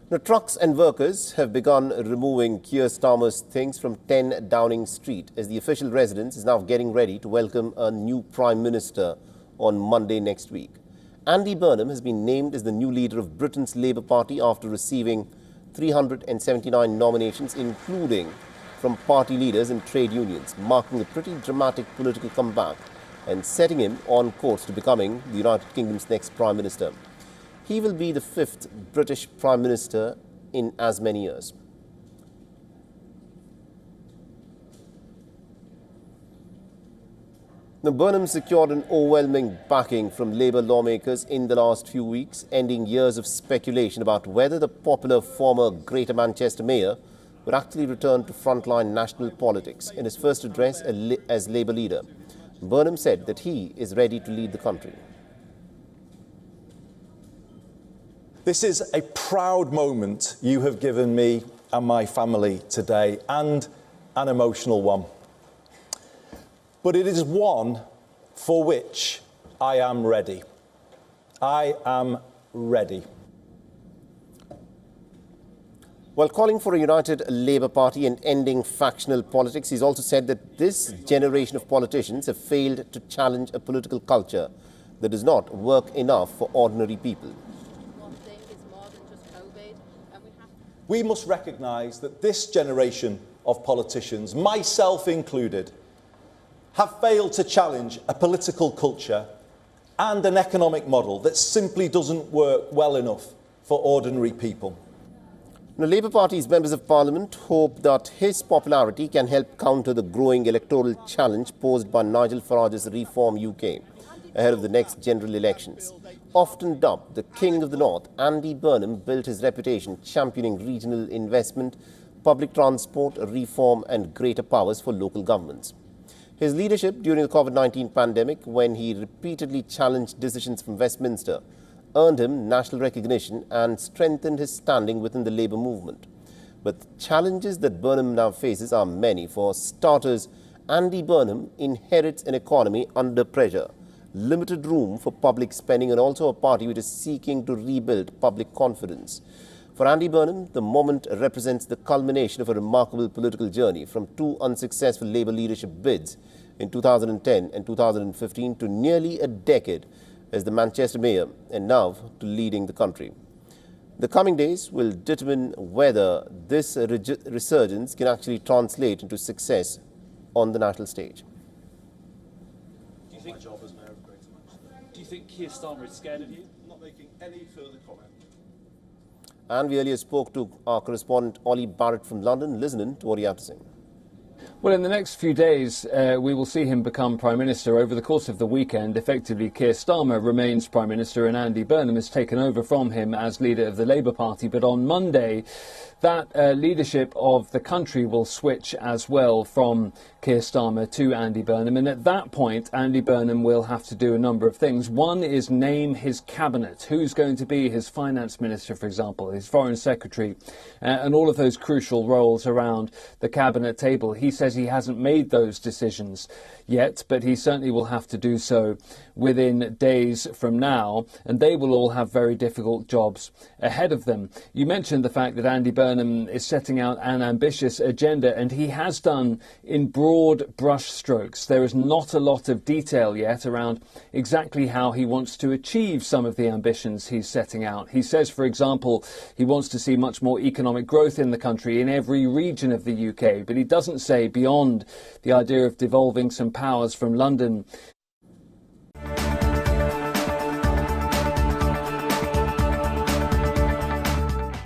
The trucks and workers have begun removing Keir Starmer's things from 10 Downing Street as the official residence is now getting ready to welcome a new Prime Minister on Monday next week. Andy Burnham has been named as the new leader of Britain's Labour Party after receiving 379 nominations, including from party leaders and trade unions, marking a pretty dramatic political comeback and setting him on course to becoming the United Kingdom's next Prime Minister. He will be the 5th British Prime Minister in as many years. Now, Burnham secured an overwhelming backing from Labour lawmakers in the last few weeks, ending years of speculation about whether the popular former Greater Manchester mayor would actually return to frontline national politics. In his first address as Labour leader, Burnham said that he is ready to lead the country. This is a proud moment you have given me and my family today, and an emotional one. But it is one for which I am ready. I am ready. While calling for a united Labour Party and ending factional politics, he's also said that this generation of politicians have failed to challenge a political culture that does not work enough for ordinary people. We must recognise that this generation of politicians, myself included, have failed to challenge a political culture and an economic model that simply doesn't work well enough for ordinary people. The Labour Party's members of Parliament hope that his popularity can help counter the growing electoral challenge posed by Nigel Farage's Reform UK ahead of the next general elections. Often dubbed the King of the North, Andy Burnham built his reputation championing regional investment, public transport, reform and greater powers for local governments. His leadership during the COVID-19 pandemic, when he repeatedly challenged decisions from Westminster, earned him national recognition and strengthened his standing within the Labour movement. But the challenges that Burnham now faces are many. For starters, Andy Burnham inherits an economy under pressure, limited room for public spending, and also a party which is seeking to rebuild public confidence. For Andy Burnham, the moment represents the culmination of a remarkable political journey, from 2 unsuccessful Labour leadership bids in 2010 and 2015 to nearly a decade as the Manchester mayor and now to leading the country. The coming days will determine whether this resurgence can actually translate into success on the national stage. Do you think Keir Starmer is scared of you? I'm not making any further comment. And we earlier spoke to our correspondent Ollie Barrett from London. Listen to what he had to say. Well, in the next few days, we will see him become Prime Minister. Over the course of the weekend, effectively, Keir Starmer remains Prime Minister and Andy Burnham has taken over from him as leader of the Labour Party. But on Monday, that leadership of the country will switch as well from Keir Starmer to Andy Burnham. And at that point, Andy Burnham will have to do a number of things. One is name his cabinet. Who's going to be his finance minister, for example, his foreign secretary, and all of those crucial roles around the cabinet table. He says he hasn't made those decisions yet, but he certainly will have to do so within days from now, and they will all have very difficult jobs ahead of them. You mentioned the fact that Andy Burnham is setting out an ambitious agenda, and he has done in broad brush strokes. There is not a lot of detail yet around exactly how he wants to achieve some of the ambitions he's setting out. He says, for example, he wants to see much more economic growth in the country in every region of the UK, but he doesn't say beyond the idea of devolving some powers from London